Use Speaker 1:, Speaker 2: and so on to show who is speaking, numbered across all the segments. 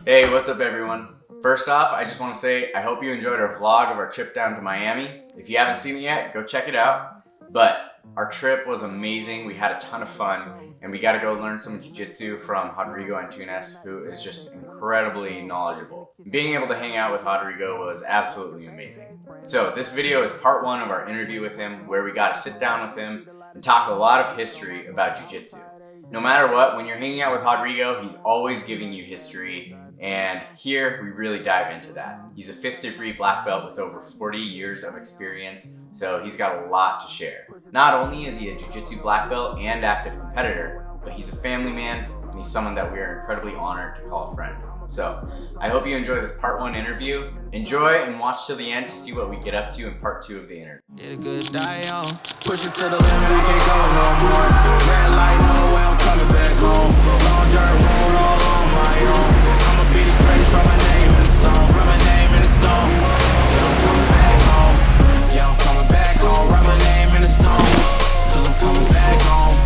Speaker 1: Hey, what's up everyone? First off, I just want to say I hope you enjoyed our vlog of our trip down to Miami. If you haven't seen it yet, go check it out. But our trip was amazing. We had a ton of fun and we got to go learn some jiu-jitsu from Rodrigo Antunes, who is just incredibly knowledgeable. Being able to hang out with Rodrigo was absolutely amazing. So this video is part one of our interview with him, where we got to sit down with him and talk a lot of history about jiu-jitsu. No matter what, when you're hanging out with Rodrigo, he's always giving you history, and here we really dive into that. He's a 5th degree black belt with over 40 years of experience, so he's got a lot to share. Not only is he a jiu-jitsu black belt and active competitor, but he's a family man, and he's someone that we are incredibly honored to call a friend. So I hope you enjoy this part one interview. Enjoy and watch till the end to see what we get up to in part two of the interview.
Speaker 2: Get a good die on. Push it to the limit, I can't go no more. Red light, no way, I'm coming back home. Long dirt road, all on my own. I'ma be the greatest, write my name in the stone. Write my name in the stone. Yeah, I'm coming back home. Yeah, I'm coming back home. Write my name in the stone. Cause I'm coming back home.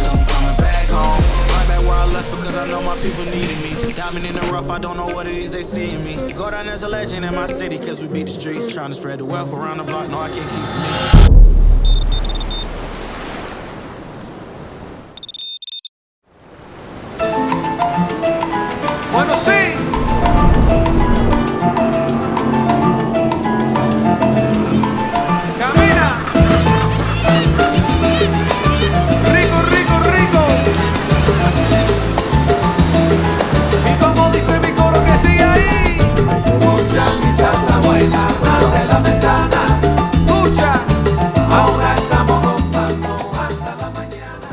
Speaker 2: Cause I'm coming back home. Right back where I left because I know my people needed me. Diamond in the rough, I don't know what it is they see in me. Go down as a legend in my city cause we beat the streets. Trying to spread the wealth around the block, no I can't keep from me.
Speaker 3: Bueno, sí. Camina. Rico, rico, rico. Y como dice mi coro que sigue ahí. Escucha mi salsa buena, abre la ventana. Escucha. Ahora estamos gozando hasta la mañana.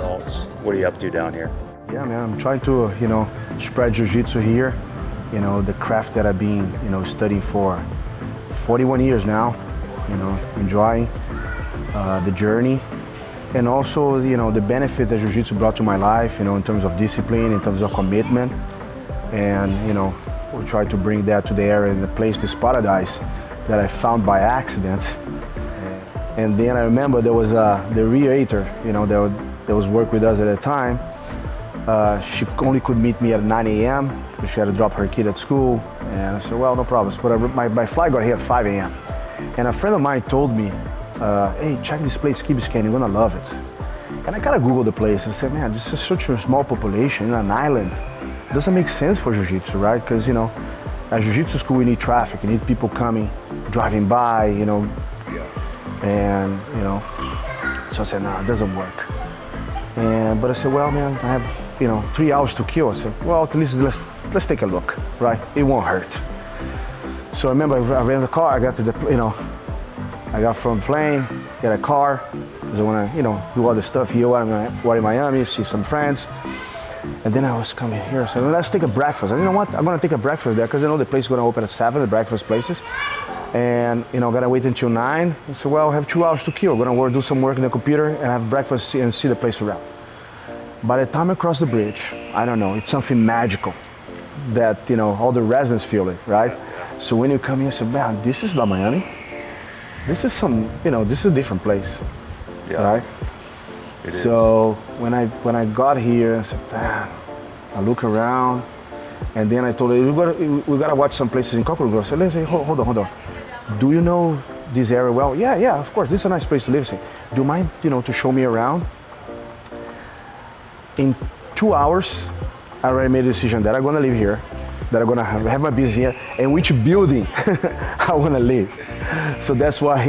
Speaker 4: What are you up to down here?
Speaker 5: Yeah, man, I'm trying to, spread jiu-jitsu here. The craft that I've been, studying for 41 years now. Enjoying the journey. And also, the benefit that jiu-jitsu brought to my life, in terms of discipline, in terms of commitment. And, we'll try to bring that to the area and the place, this paradise that I found by accident. And then I remember there was the creator, that was working with us at the time. She only could meet me at 9 a.m. She had to drop her kid at school. And I said, well, no problems. But my flight got here at 5 a.m. And a friend of mine told me, hey, check this place, Key Biscayne, you're gonna love it. And I kind of Googled the place and said, man, this is such a small population in an island. It doesn't make sense for jiu-jitsu, right? Because, at jiu-jitsu school, we need traffic. You need people coming, driving by, and, so I said, no, it doesn't work. But I said, well, man, I have, 3 hours to kill. I said, well, at least let's take a look, right? It won't hurt. So I remember I rented a car. I got to the, I got from the plane, get a car, because I want to, do all the stuff here while in Miami, see some friends. And then I was coming here, so let's take a breakfast. And you know what? I'm going to take a breakfast there, because I know the place is going to open at 7, the breakfast places. And, gotta wait until 9. I said, well, I have 2 hours to kill. I'm gonna do some work in the computer and have breakfast and see the place around. By the time I cross the bridge, I don't know, it's something magical that, all the residents feel it, right? So when you come here, I say, man, this is not Miami. This is this is a different place, right?
Speaker 4: It
Speaker 5: so when I got here, I said, man, I look around, and then I told her, we gotta watch some places in Cockroach Grove. I said, let's say, hold on. Do you know this area well? Yeah, of course. This is a nice place to live. I said, do you mind, to show me around? In 2 hours, I already made a decision that I'm gonna live here, that I'm gonna have my business here, and which building I wanna live. So that's why,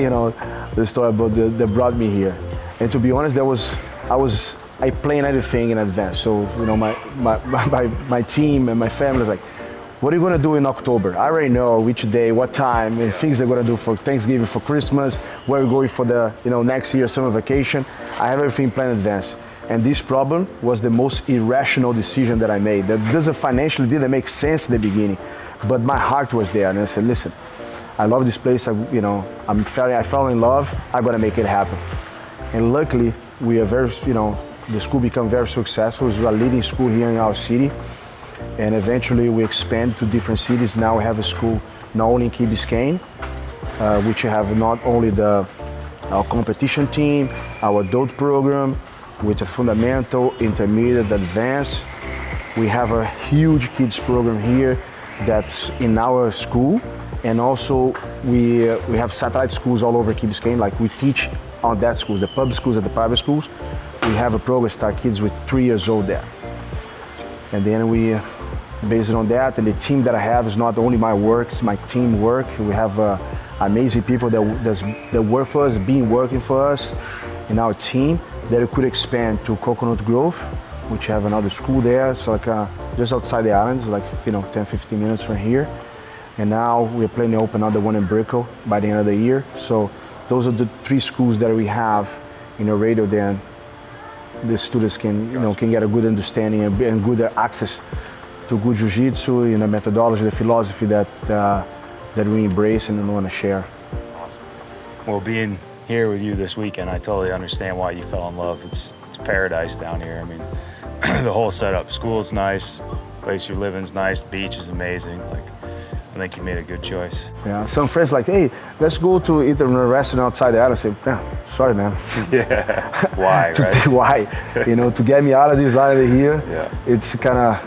Speaker 5: the story about that brought me here. And to be honest, I planned everything in advance. So, my team and my family was like, what are you gonna do in October? I already know which day, what time, and things they're gonna do for Thanksgiving, for Christmas, where we're going for the, next year summer vacation. I have everything planned in advance. And this problem was the most irrational decision that I made. That financially didn't make sense in the beginning, but my heart was there. And I said, listen, I love this place. I fell in love. I'm gonna make it happen. And luckily, we are very, the school became very successful. It's a leading school here in our city. And eventually we expand to different cities. Now we have a school not only in Key Biscayne, which have not only our competition team, our adult program, with a fundamental, intermediate, advanced, We have a huge kids program here that's in our school, and also we have satellite schools all over Key Biscayne. Like we teach on that school, the public schools and the private schools. We have a program start kids with 3 years old there. And then we, based on that, and the team that I have is not only my work, it's my team work. We have amazing people that work for us, been working for us in our team, that we could expand to Coconut Grove, which have another school there. So like just outside the islands, like 10, 15 minutes from here. And now we're planning to open another one in Brickell by the end of the year. So those are the 3 schools that we have in a radio. Then the students can get a good understanding and good access to good jiu-jitsu, the methodology, the philosophy that we embrace and want to share.
Speaker 4: Awesome. Well, being here with you this weekend, I totally understand why you fell in love. It's paradise down here. I mean, the whole setup, school's nice, place you're living's nice, the beach is amazing. Like, I think you made a good choice.
Speaker 5: Yeah, some friends like, hey, let's go to eat in a restaurant outside the island. I say, sorry, man.
Speaker 4: Yeah. Why, right?
Speaker 5: Why? To get me out of this island here,
Speaker 4: yeah.
Speaker 5: It's kind of,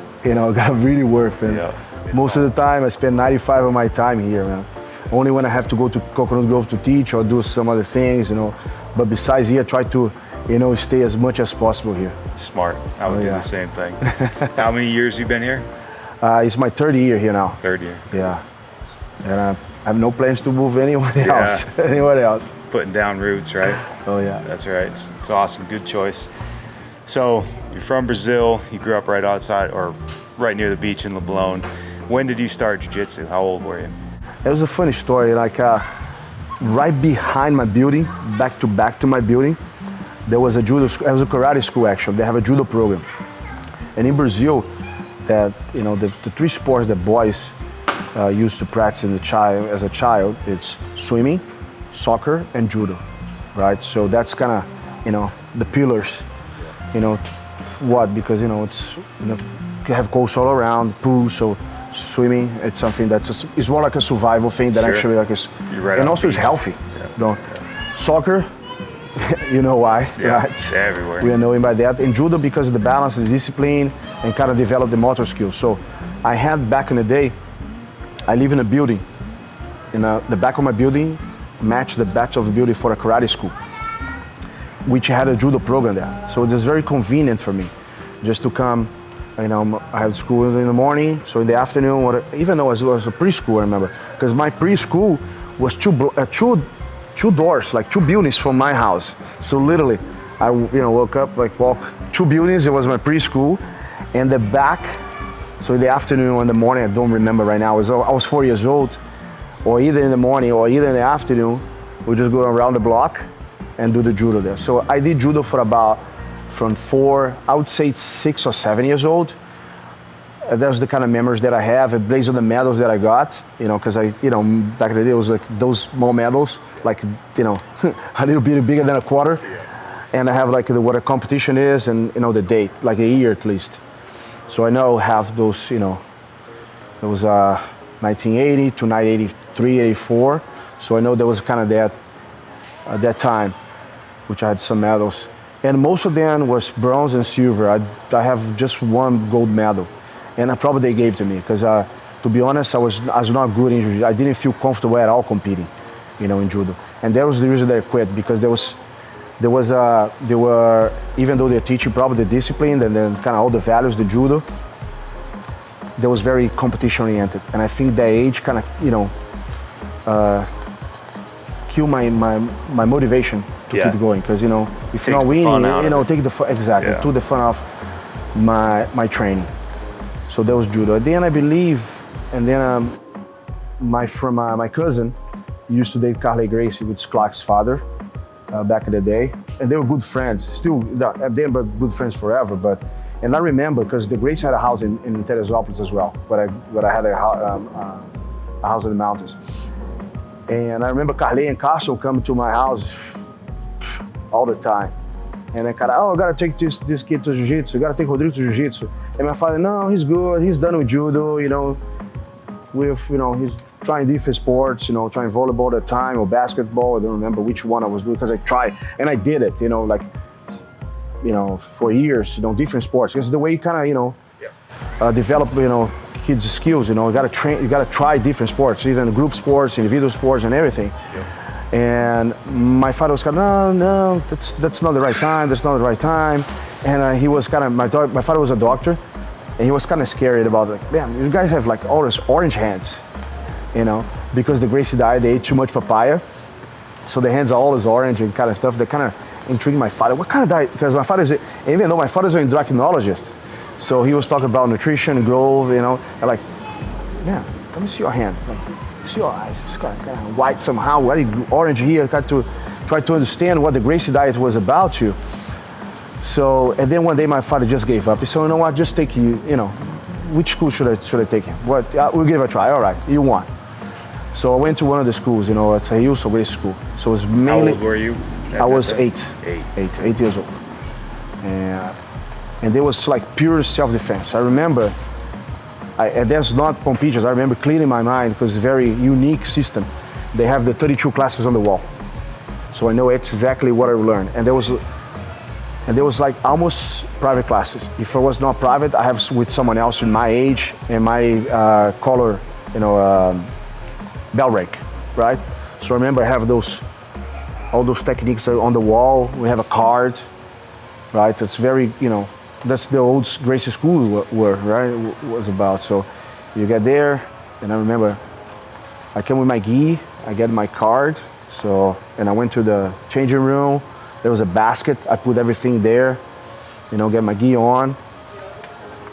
Speaker 5: got really worth it.
Speaker 4: Yeah.
Speaker 5: Most of the time, I spend 95 of my time here, man. Only when I have to go to Coconut Grove to teach or do some other things, But besides here, try to, stay as much as possible here.
Speaker 4: Smart. I would do the same thing. How many years you been here?
Speaker 5: It's my 3rd year here now.
Speaker 4: 3rd year.
Speaker 5: Yeah. And I have no plans to move anywhere else.
Speaker 4: Putting down roots, right?
Speaker 5: Oh, yeah.
Speaker 4: That's right. It's awesome. Good choice. So you're from Brazil. You grew up right outside or right near the beach in Leblon. When did you start jiu-jitsu? How old were you?
Speaker 5: It was a funny story. Like right behind my building, back to my building, there was a judo school. It was a karate school actually. They have a judo program. And in Brazil, that the 3 sports that boys used to practice as a child, it's swimming, soccer, and judo, right? So that's kind of the pillars. Because it's you have coast all around, pool, so swimming, it's something it's more like a survival thing that actually like is,
Speaker 4: right,
Speaker 5: and also is healthy.
Speaker 4: Yeah.
Speaker 5: Soccer, why?
Speaker 4: Yeah,
Speaker 5: right?
Speaker 4: it's everywhere.
Speaker 5: We are knowing by that. And judo because of the balance, the discipline, and kind of develop the motor skills. So I had back in the day, I live in a building, the back of my building matched the back of the building for a karate school, which had a judo program there. So it was very convenient for me just to come. I had school in the morning, so in the afternoon, even though it was a preschool, I remember, because my preschool was two doors, like 2 buildings from my house. So literally, I woke up, walk 2 buildings. It was my preschool, and the back. So in the afternoon or in the morning, I don't remember right now. I was 4 years old, or either in the morning or either in the afternoon, we just go around the block and do the judo there. So I did judo for from 4, I would say 6 or 7 years old. That's the kind of memories that I have. It based on the medals that I got, because back in the day it was like those small medals, like, a little bit bigger than a quarter. And I have what a competition is and, the date, like a year at least. So I know have those, it was 1980 to 1983, 84. So I know there was kind of that, at that time, which I had some medals. And most of them was bronze and silver. I have just 1 gold medal. And probably they gave to me because, to be honest, I was not good in jiu-jitsu. I didn't feel comfortable at all competing, in judo. And that was the reason that I quit, because they were, even though they're teaching probably the discipline and then kind of all the values, the judo, they was very competition oriented. And I think that age kind of, killed my motivation to keep going. Because, if you're not winning, take the fun, exactly, took the fun off my training. So that was judo. Then I believe, and then my cousin used to date Carly Gracie, which is Clark's father, back in the day, and they were good friends. Still, they were good friends forever. And I remember because the Gracie had a house in Teresópolis as well, where I had a house in the mountains. And I remember Carly and Castle coming to my house all the time. And I I gotta take this kid to jiu-jitsu, gotta take Rodrigo to jiu-jitsu. And my father, no, he's good, he's done with judo, he's trying different sports, trying volleyball all the time or basketball. I don't remember which one I was doing because I tried and I did it, for years, different sports. It's the way you kind of, develop, kids' skills. You gotta train, you gotta try different sports, even group sports, individual sports, and everything. And my father was kind of, no, that's not the right time. That's not the right time. And he was kind of, my father was a doctor, and he was kind of scared about, like, man, you guys have like all this orange hands, because the Gracie diet, they ate too much papaya, so the hands are always orange and kind of stuff. That kind of intrigued my father. What kind of diet? Because my father even though my father's an endocrinologist, so he was talking about nutrition, growth, and like, man, let me see your hand. Like, see your eyes, it's kind of white somehow, orange here. I got to try to understand what the Gracie diet was about to. So, and then one day my father just gave up. He said, you know what, just take which school should I take him? We'll give it a try. All right, you won. So I went to one of the schools, it's a Hills Gracie school. So it was mainly.
Speaker 4: How old were you?
Speaker 5: I was 8 years old. And there was like pure self-defense. I remember, and that's not competitions, I remember clearly in my mind, because it's a very unique system. They have the 32 classes on the wall. So I know exactly what I learned. And there was like almost private classes. If it was not private, I have with someone else in my age and my color, bell rake, right? So I remember I have all those techniques on the wall. We have a card, right? It's very, that's the old Gracie school was about. So you get there, and I remember I came with my gi, I get my card, and I went to the changing room. There was a basket, I put everything there, get my gi on,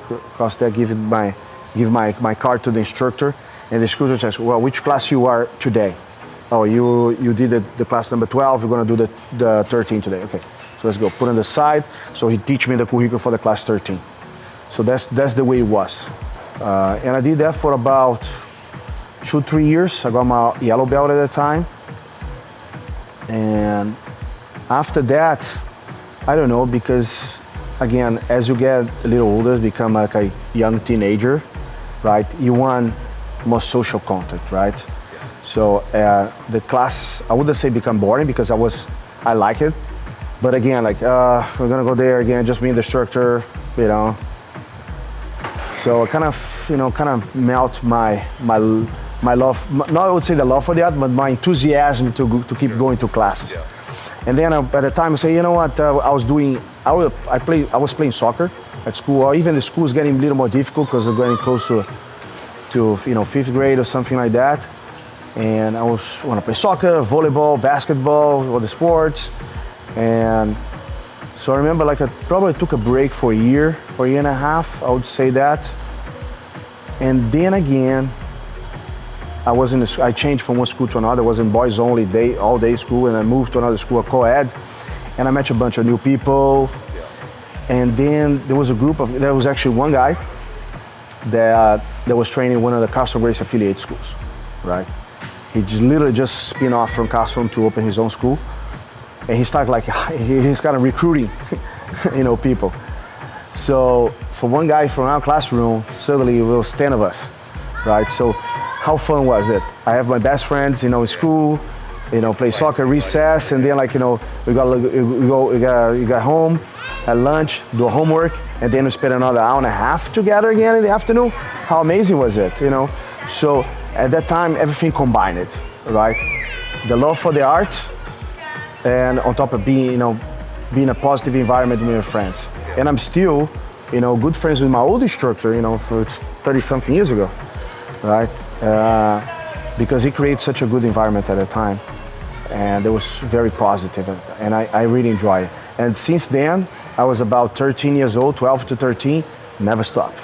Speaker 5: cross that, give my card to the instructor, and the instructor says, well, which class you are today? Oh, you did the class number 12, you're gonna do the 13 today, okay. So let's go, put on the side. So he teach me the curriculum for the class 13. So that's the way it was. And I did that for about 2-3 years. I got my yellow belt at the time. And after that, I don't know, because again, as you get a little older, become like a young teenager, right? You want more social contact, right? So the class, I wouldn't say become boring, because I like it. But again, like, we're gonna go there again, just me and the instructor, So I kind of melt my love, not I would say the love for that, but my enthusiasm to keep going to classes. Yeah. And then at the time I say, you know what, I was playing soccer at school, or even the school is getting a little more difficult because I'm getting close to 5th grade or something like that. And I want to play soccer, volleyball, basketball, all the sports. And so I remember, like, I probably took a break for a year or a year and a half, I would say that. And then again, I changed from one school to another. I was in boys only all day school, and I moved to another school, a co-ed, and I met a bunch of new people. Yeah. And then there was actually one guy that was training one of the Castle Gracie affiliate schools, right? He literally just spin off from Castle to open his own school. And he started he's kind of recruiting, people. So for one guy from our classroom, suddenly it was 10 of us, right? So how fun was it? I have my best friends, in school, play soccer, recess, and then we got home, at lunch, do homework, and then we spend another hour and a half together again in the afternoon. How amazing was it, So at that time, everything combined, right? The love for the art, and on top of being a positive environment with your friends. And I'm still, good friends with my old instructor, for 30-something years ago, right? Because he created such a good environment at the time. And it was very positive, and I really enjoy it. And since then, I was about 13 years old, 12 to 13, never stopped.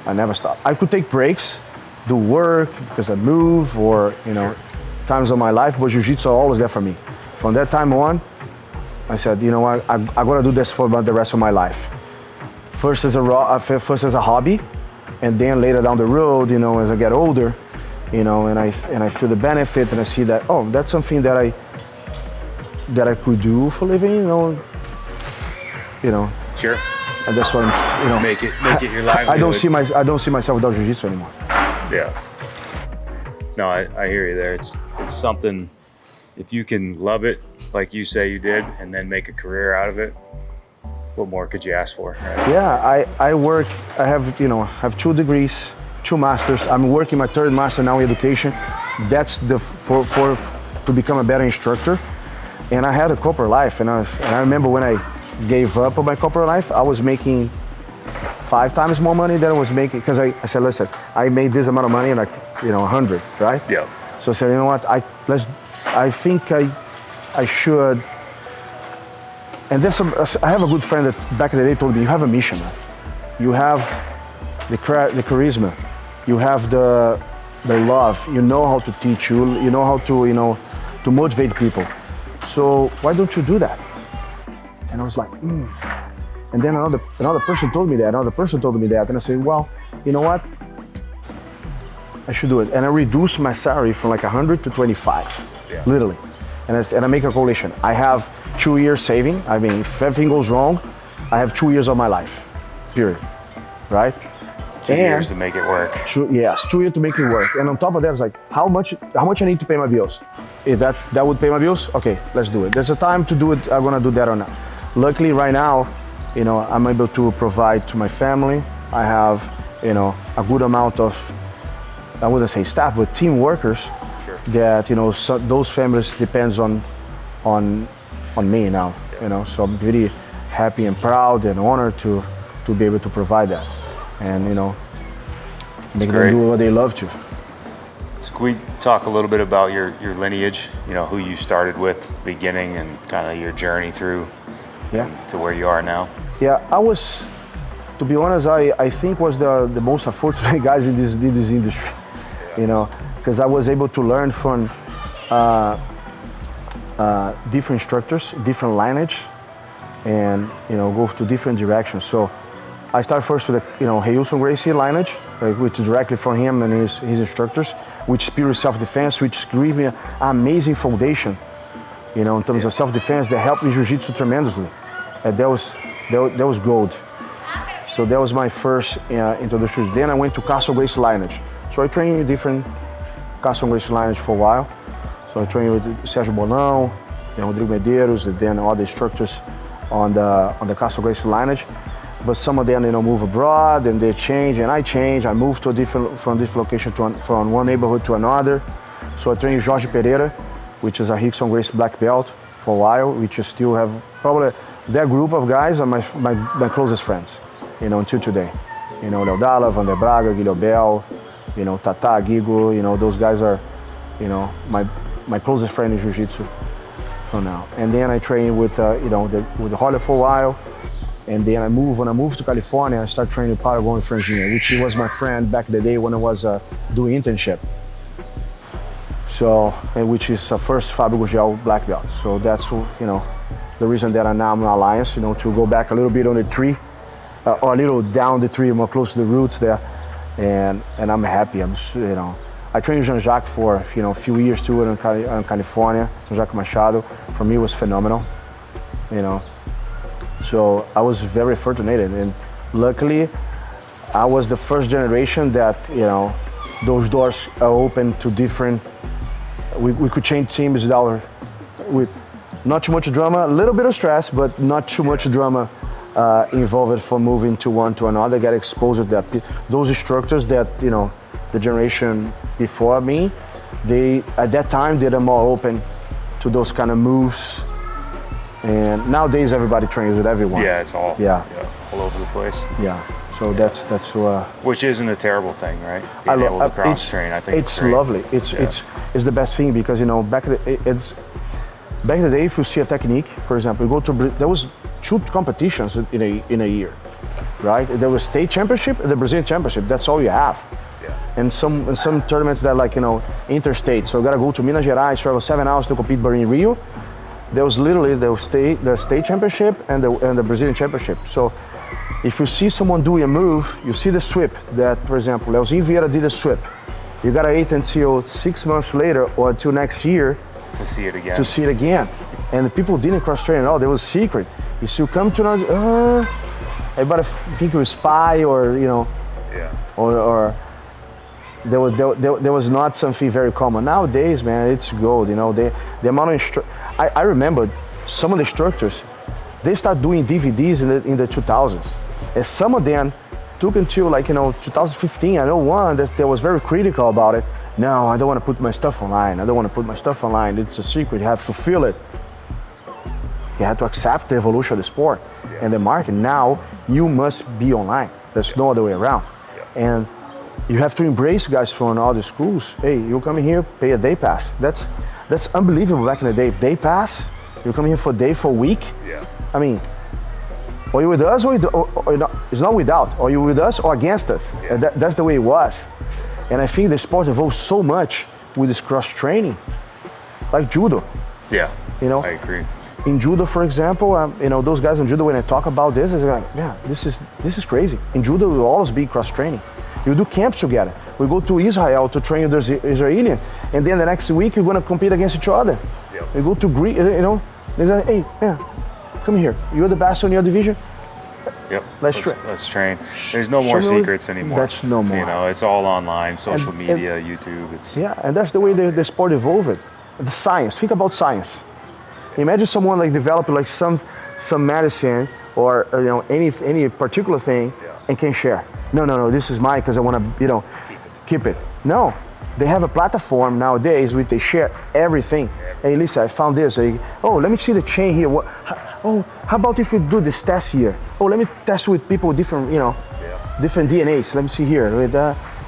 Speaker 5: I never stopped. I could take breaks, do work, because I move, or, times of my life, but Jiu-Jitsu always there for me. From that time on, I said, what, I'm gonna do this for the rest of my life. First as a hobby, and then later down the road, as I get older, and I feel the benefit, and I see that, oh, that's something that I could do for living,
Speaker 4: Sure.
Speaker 5: And that's what I'm,
Speaker 4: Make it your livelihood.
Speaker 5: I don't see myself without Jiu-Jitsu anymore.
Speaker 4: Yeah. No, I hear you there. It's something. If you can love it, like you say you did, and then make a career out of it, what more could you ask for? Right?
Speaker 5: Yeah, I have 2 degrees, 2 masters. I'm working my 3rd master now in education. That's for to become a better instructor. And I had a corporate life, and I remember when I gave up on my corporate life, I was making 5 times more money than I was making, because I said, listen, I made this amount of money, like 100, right?
Speaker 4: Yeah.
Speaker 5: So I said, you know what, I think I should. And I have a good friend that back in the day told me, you have a mission, man. You have the charisma, you have the love, you know how to teach, you know how to, to motivate people. So why don't you do that? And I was like, And then another person told me that, and I said, well, you know what? I should do it. And I reduced my salary from like 100 to 25, literally. And I make a correlation. I have 2 years saving. I mean, if everything goes wrong, I have 2 years of my life, period, right?
Speaker 4: 2 years to make it work.
Speaker 5: 2 years to make it work. And on top of that, it's like, how much I need to pay my bills? If that would pay my bills, okay, let's do it. There's a time to do it, I'm gonna do that or not. Luckily, right now, I'm able to provide to my family. I have, a good amount of, I wouldn't say staff, but team workers.
Speaker 4: Sure.
Speaker 5: That, so those families depends on me now, So I'm really happy and proud and honored to be able to provide that. And, make them do what they love to.
Speaker 4: So can we talk a little bit about your lineage, who you started with, the beginning, and kind of your journey through to where you are now?
Speaker 5: Yeah, I was, to be honest, I think was the most unfortunate guys in this industry, because I was able to learn from different instructors, different lineage, and go to different directions. So I started first with the Reilson Gracie lineage, which is directly from him and his instructors, which spirit self-defense, which gave me an amazing foundation, in terms of self-defense that helped me Jiu-Jitsu tremendously. And that was gold. So that was my first introduction. Then I went to Castle Gracie lineage. So I trained in different Castle Gracie lineage for a while. So I trained with Sérgio Bolão, then Rodrigo Medeiros, and then other instructors on the Castle Gracie lineage. But some of them, move abroad, and they change, and I change. I moved from different location from one neighborhood to another. So I trained Jorge Pereira, which is a Rickson Gracie black belt for a while, which I still have. Probably that group of guys are my closest friends, until today. Léo Dalla, Vander Braga, Guilherme Bell, Tata, Gigo, those guys are, my closest friend in Jiu-Jitsu for now. And then I trained with the Holler for a while. And then when I moved to California, I started training with Paragon and Franginha, which was my friend back in the day when I was doing internship. So, which is first Fábio Gugel black belt. So that's, the reason that I'm now in Alliance, to go back a little bit on the tree, or a little down the tree, more close to the roots there. And I'm happy. I trained Jean-Jacques for, a few years too in California. Jean-Jacques Machado, for me, was phenomenal, So I was very fortunate, and luckily I was the first generation that, those doors are open to different, we could change teams with not too much drama, a little bit of stress, but not too much drama involved for moving to one to another, get exposed to that. Those instructors that, the generation before me, they, at that time, they are more open to those kind of moves. And nowadays, everybody trains with everyone.
Speaker 4: Yeah, it's all all over the place.
Speaker 5: Yeah, so that's
Speaker 4: which isn't a terrible thing, right? Being able to cross train, I think
Speaker 5: it's lovely. It's the best thing, because back in the day, if you see a technique, for example, you go to, there was 2 competitions in a year, right? There was state championship and the Brazilian championship. That's all you have.
Speaker 4: Yeah.
Speaker 5: And some tournaments that interstate. So you gotta go to Minas Gerais, travel 7 hours to compete, but in Rio, there was literally the state championship and the Brazilian championship. So if you see someone doing a move, you see the sweep that, for example, Leozinho Vieira did a sweep. You gotta wait until 6 months later or until next year
Speaker 4: to see it again.
Speaker 5: And the people didn't cross train at all. There was secret. If you come to another, everybody think you're a spy or or there was not something very common. Nowadays, man, it's gold. The amount of I remember some of the instructors, They start doing DVDs in the 2000s. And some of them took until 2015. I know one that was very critical about it. No, I don't want to put my stuff online. It's a secret, you have to feel it. You have to accept the evolution of the sport and the market. Now, you must be online. There's no other way around. And you have to embrace guys from all the schools. Hey, you come here, pay a day pass. That's unbelievable back in the day. Day pass, you come here for a day, for a week.
Speaker 4: Yeah.
Speaker 5: I mean, are you with us or not? It's not without. Are you with us or against us?
Speaker 4: Yeah.
Speaker 5: That's the way it was. And I think the sport evolved so much with this cross training, like judo.
Speaker 4: Yeah.
Speaker 5: I
Speaker 4: agree.
Speaker 5: In judo, for example, those guys in judo, when I talk about this, it's like, yeah, this is crazy. In judo, we will always be cross training. You do camps together. We go to Israel to train with the Israelis, and then the next week you're going to compete against each other.
Speaker 4: Yep.
Speaker 5: We go to Greece, they're like, hey, man, come here. You're the best in your division.
Speaker 4: Yep.
Speaker 5: Let's
Speaker 4: train. There's no more secrets anymore.
Speaker 5: That's no more.
Speaker 4: It's all online, social media, YouTube.
Speaker 5: And that's the way the sport evolved. The science. Think about science. Imagine someone develop some medicine or any particular thing and can share. No, this is mine because I want to keep it. No, they have a platform nowadays which they share everything. Hey, listen, I found this. Let me see the chain here. How about if you do this test here? Let me test with people different DNAs. Let me see here.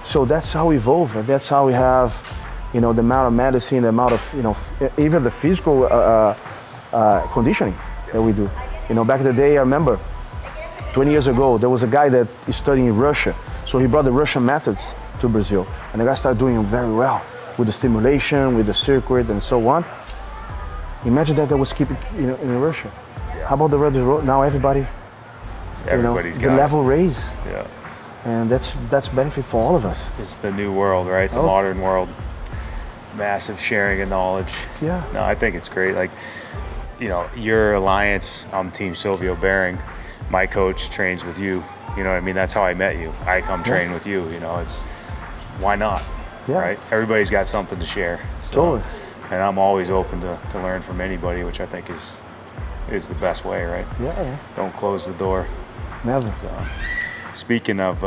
Speaker 5: So that's how we evolve. That's how we have, the amount of medicine, the amount of, even the physical conditioning that we do. Back in the day, I remember 20 years ago, there was a guy that is studying in Russia. So he brought the Russian methods to Brazil. And the guy started doing very well with the stimulation, with the circuit, and so on. Imagine that was keeping in Russia. Yeah. How about the Red Road? Now everybody's
Speaker 4: got
Speaker 5: the level raised.
Speaker 4: Yeah.
Speaker 5: And that's benefit for all of us.
Speaker 4: It's the new world, right? The modern world. Massive sharing of knowledge.
Speaker 5: Yeah.
Speaker 4: No, I think it's great. Your alliance, I'm Team Silvio Bering. My coach trains with you. You know what I mean? That's how I met you. I come train with you. It's why not?
Speaker 5: Yeah.
Speaker 4: Right? Everybody's got something to share. So,
Speaker 5: totally.
Speaker 4: And I'm always open to learn from anybody, which I think is the best way, right?
Speaker 5: Yeah.
Speaker 4: Don't close the door.
Speaker 5: Never.
Speaker 4: So, speaking of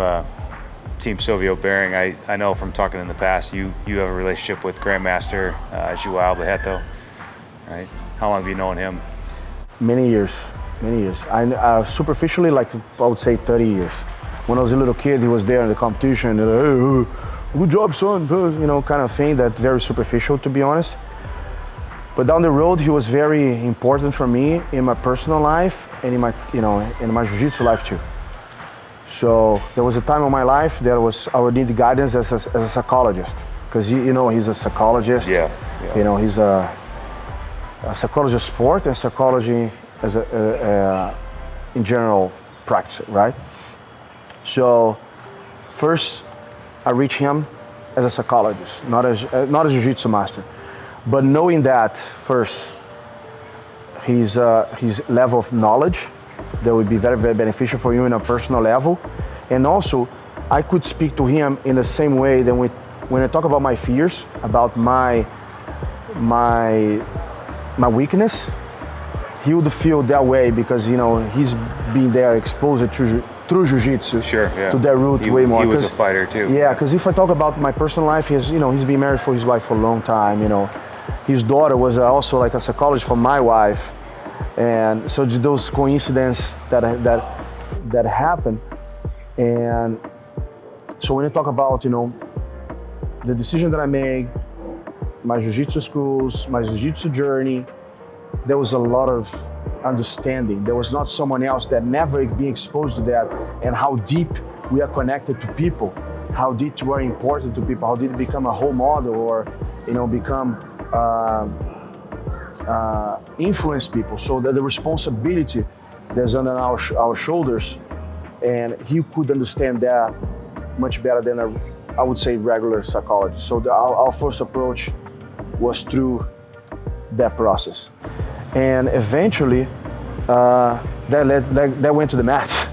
Speaker 4: Team Silvio Bering, I know from talking in the past, you have a relationship with Grandmaster João Barreto, right? How long have you known him?
Speaker 5: Many years. I superficially, I would say 30 years. When I was a little kid, he was there in the competition. Hey, good job, son. Kind of thing. That very superficial, to be honest. But down the road, he was very important for me in my personal life and in my jiu-jitsu life too. So there was a time in my life that I would need guidance as a psychologist, because he's a psychologist.
Speaker 4: Yeah.
Speaker 5: He's a psychology of sport and psychology as in general practice, right? So first, I reached him as a psychologist, not as jiu-jitsu master, but knowing that first, his level of knowledge that would be very, very beneficial for you in a personal level, and also I could speak to him in the same way that when I talk about my fears, about my weakness, he would feel that way because he's been there exposed through jiu-jitsu to that route way more.
Speaker 4: He was a fighter too.
Speaker 5: Yeah, because if I talk about my personal life, he's been married for his wife for a long time. His daughter was also like a psychologist for my wife, and so those coincidences that happen. And so when you talk about the decision that I made, my jiu-jitsu schools, my jiu-jitsu journey, there was a lot of understanding. There was not someone else that never been exposed to that, and how deep we are connected to people, how deep we are important to people, how deep we become a role model or become influence people. So that the responsibility that's on our shoulders, and he could understand that much better than I would say regular psychologist. So our first approach was through that process, and eventually that went to the mats,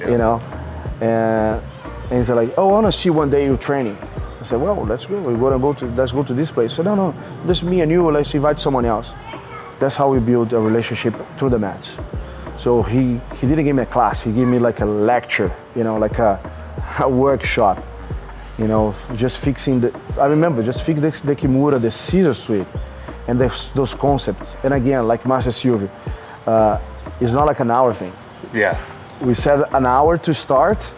Speaker 5: and he's like, oh, I want to see one day you training. I said, well, let's go. Let's go to this place. I said, no, just me and you. Let's invite someone else. That's how we build a relationship through the mats. So he didn't give me a class. He gave me like a lecture, like a workshop. Just fixing I remember just fixing the Kimura, the scissor sweep, and those concepts. And again, like Master Silvio, it's not like an hour thing.
Speaker 4: Yeah.
Speaker 5: We said an hour to start,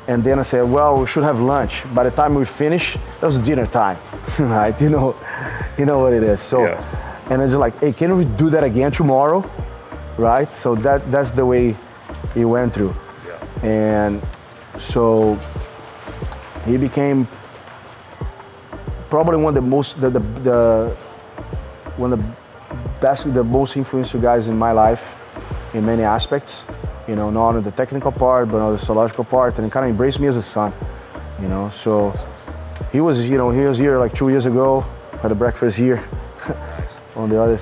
Speaker 5: and then I said, well, we should have lunch. By the time we finish, it was dinner time, right? You know what it is. So, and it's like, hey, can we do that again tomorrow, right? So that's the way it went through. Yeah. And so he became probably one of the most, one of the best, the most influential guys in my life in many aspects. Not only the technical part, but on the psychological part, and he kind of embraced me as a son. So he was here like 2 years ago. Had a breakfast here on the other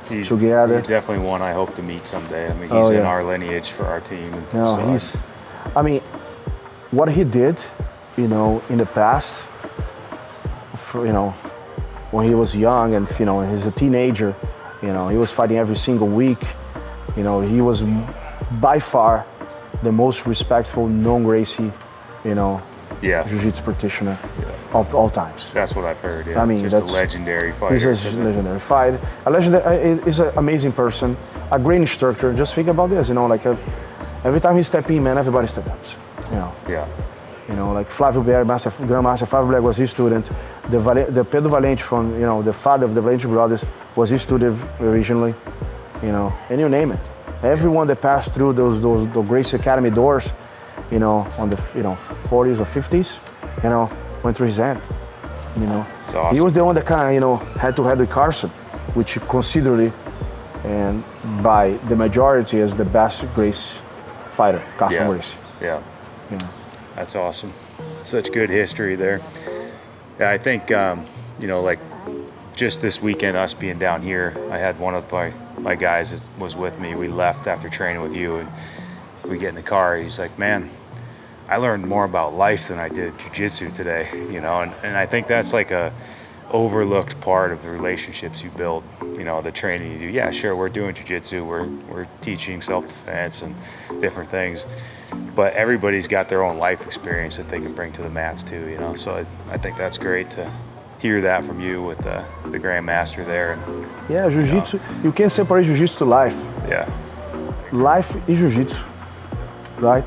Speaker 5: together.
Speaker 4: He's definitely one I hope to meet someday. I mean, he's in our lineage for our team.
Speaker 5: What he did, in the past, when he was young and he's a teenager, he was fighting every single week. He was by far the most respectful, non-Gracie, Jiu-Jitsu practitioner of all times.
Speaker 4: That's what I've heard. Yeah.
Speaker 5: I mean,
Speaker 4: just a legendary fighter.
Speaker 5: He's a legendary fighter. He's an amazing person, a great instructor. Just think about this, every time he step in, man, everybody step up.
Speaker 4: Yeah.
Speaker 5: Like Silvio Bering, Grandmaster Silvio Bering was his student. The Pedro Valente from, the father of the Valente brothers was his student originally. And you name it. Everyone that passed through those Gracie Academy doors, on the 40s or 50s, went through his hand.
Speaker 4: It's awesome.
Speaker 5: He was the one that kind of had to head with Carson, which considered and by the majority as the best Gracie fighter, Carson Gracie.
Speaker 4: Yeah. That's awesome. Such good history there. Yeah, I think like just this weekend, us being down here, I had one of my guys that was with me. We left after training with you, and we get in the car. He's like, man, I learned more about life than I did jiu-jitsu today, and I think that's like a overlooked part of the relationships you build, the training you do. Yeah, sure, we're doing jiu-jitsu, we're teaching self-defense and different things, but everybody's got their own life experience that they can bring to the mats too, so I think that's great to hear that from you with the Grandmaster there.
Speaker 5: Yeah, jiu-jitsu, you can't separate jiu-jitsu to life.
Speaker 4: Yeah.
Speaker 5: Life is jiu-jitsu, right?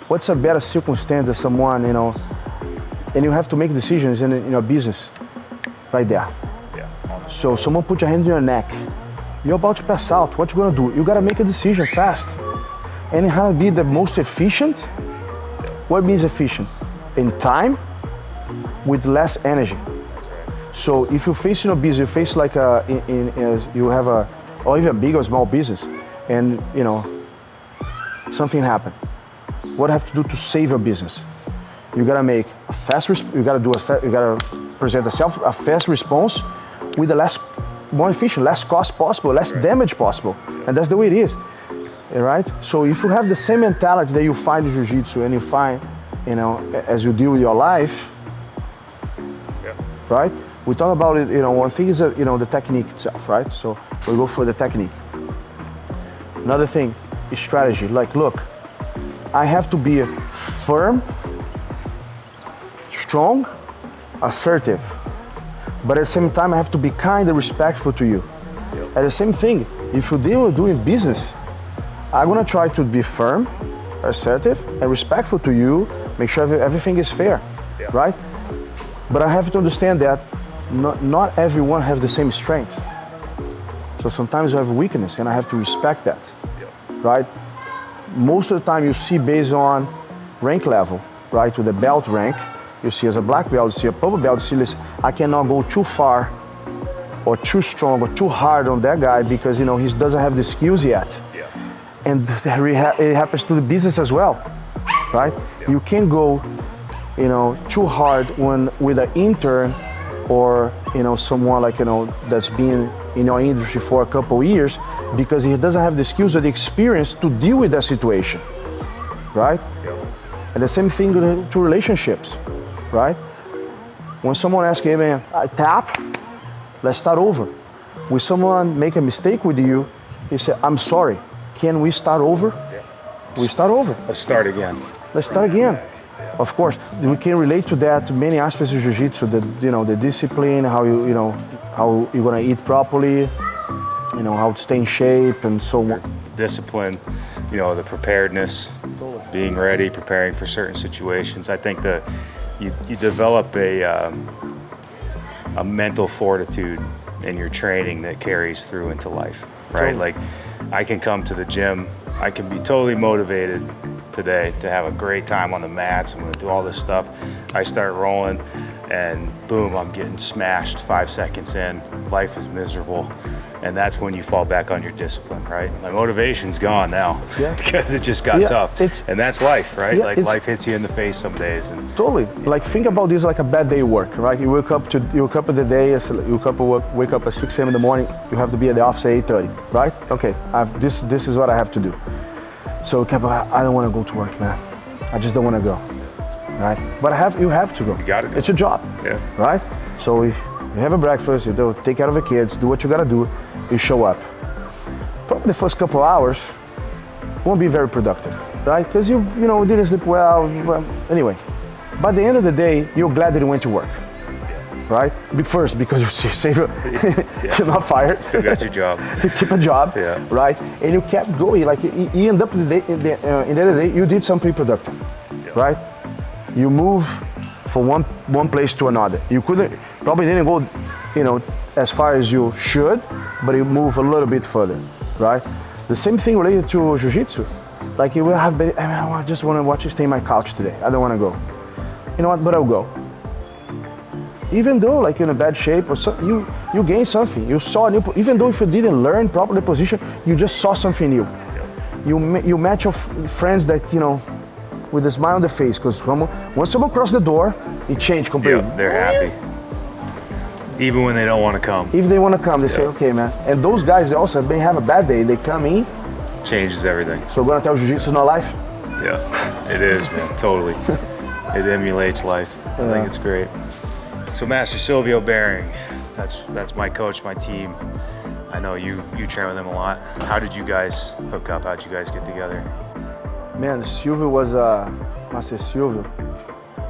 Speaker 5: What's a better circumstance than someone, and you have to make decisions in your business right there. Yeah. So someone put your hand on your neck. You're about to pass out. What you gonna do? You gotta make a decision fast. And how to be the most efficient? What means efficient? In time, with less energy.
Speaker 4: That's right.
Speaker 5: So if you face your business, you face like you have or even a big or small business, and something happened. What do you have to do to save your business? You gotta make a fast. You gotta present a fast response with more efficient, less cost possible, less damage possible, and that's the way it is, right? So if you have the same mentality that you find in jiu-jitsu and you find, as you deal with your life, right? We talk about it. One thing is the technique itself, right? So we go for the technique. Another thing is strategy. Like, look, I have to be firm, strong, assertive, but at the same time I have to be kind and respectful to you. At the same thing, if you're doing business, I'm gonna try to be firm, assertive, and respectful to you, make sure everything is fair, right? But I have to understand that not everyone has the same strength. So sometimes you have weakness, and I have to respect that, right? Most of the time you see based on rank level, right? With the belt rank, you see as a black belt, you see a purple belt, you see this, I cannot go too far or too strong or too hard on that guy because he doesn't have the skills yet. Yeah. And it happens to the business as well, right? Yeah. You can't go, too hard with an intern or someone like that's been in your industry for a couple of years because he doesn't have the skills or the experience to deal with that situation, right? Yeah. And the same thing to relationships, right? When someone asks, hey man, I tap, let's start over. When someone make a mistake with you, you say, I'm sorry, can we start over?
Speaker 4: Yeah.
Speaker 5: We start over.
Speaker 4: Let's start again.
Speaker 5: Let's start again. Of course, we can relate to that, to many aspects of jiu-jitsu, the discipline, how how you're gonna eat properly, how to stay in shape and so on.
Speaker 4: Discipline, the preparedness, being ready, preparing for certain situations. I think you develop a mental fortitude in your training that carries through into life, right?
Speaker 5: Totally.
Speaker 4: Like I can come to the gym, I can be totally motivated today to have a great time on the mats. I'm gonna do all this stuff. I start rolling and boom, I'm getting smashed 5 seconds in. Life is miserable. And that's when you fall back on your discipline, right? My motivation's gone now because it just got tough. And that's life, right?
Speaker 5: Yeah,
Speaker 4: like life hits you in the face some days. And
Speaker 5: totally. Like think about this like a bad day work, right? You wake up of the day, wake up at 6 a.m. in the morning, you have to be at the office at 8:30, right? Okay, this is what I have to do. So I don't want to go to work, man. I just don't want to go, right? But you have to go.
Speaker 4: You gotta go.
Speaker 5: It's your job, right? So you have a breakfast, you take care of the kids, do what you gotta do, you show up. Probably the first couple hours won't be very productive, right? Because you didn't sleep well. Anyway, by the end of the day, you're glad that you went to work, right? First, because you're not fired.
Speaker 4: Still got your job.
Speaker 5: You keep a job, right? And you kept going. Like you end up in the end of the day, you did something productive, right? You move from one place to another. You probably didn't go, as far as you should, but you move a little bit further, right? The same thing related to jiu-jitsu. Like you will have, I just want to watch you stay on my couch today. I don't want to go. You know what? But I'll go. Even though like in a bad shape or so, you gain something. You saw a new. Even though if you didn't learn properly the position, you just saw something new. You met your friends that with a smile on the face, because once someone crossed the door, it changed completely.
Speaker 4: Yeah, they're happy. Even when they don't want to come.
Speaker 5: If they want to come, they say, okay, man. And those guys also, they have a bad day, they come in.
Speaker 4: Changes everything.
Speaker 5: So we're gonna tell jiu-jitsu not life?
Speaker 4: Yeah, it is, man, totally. It emulates life. I think it's great. So Master Silvio Bering, that's my coach, my team. I know you train with him a lot. How did you guys hook up? How did you guys get together?
Speaker 5: Man, Master Silvio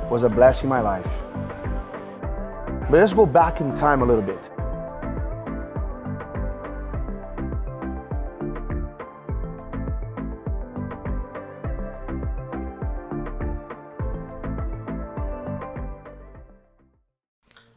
Speaker 5: was a blessing in my life. But let's go back in time a little bit.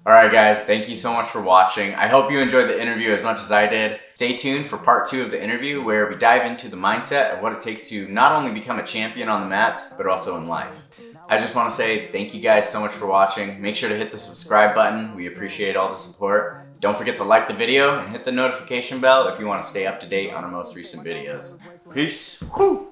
Speaker 1: Alright guys, thank you so much for watching. I hope you enjoyed the interview as much as I did. Stay tuned for part 2 of the interview where we dive into the mindset of what it takes to not only become a champion on the mats, but also in life. I just want to say thank you guys so much for watching. Make sure to hit the subscribe button. We appreciate all the support. Don't forget to like the video and hit the notification bell if you want to stay up to date on our most recent videos. Peace. Woo!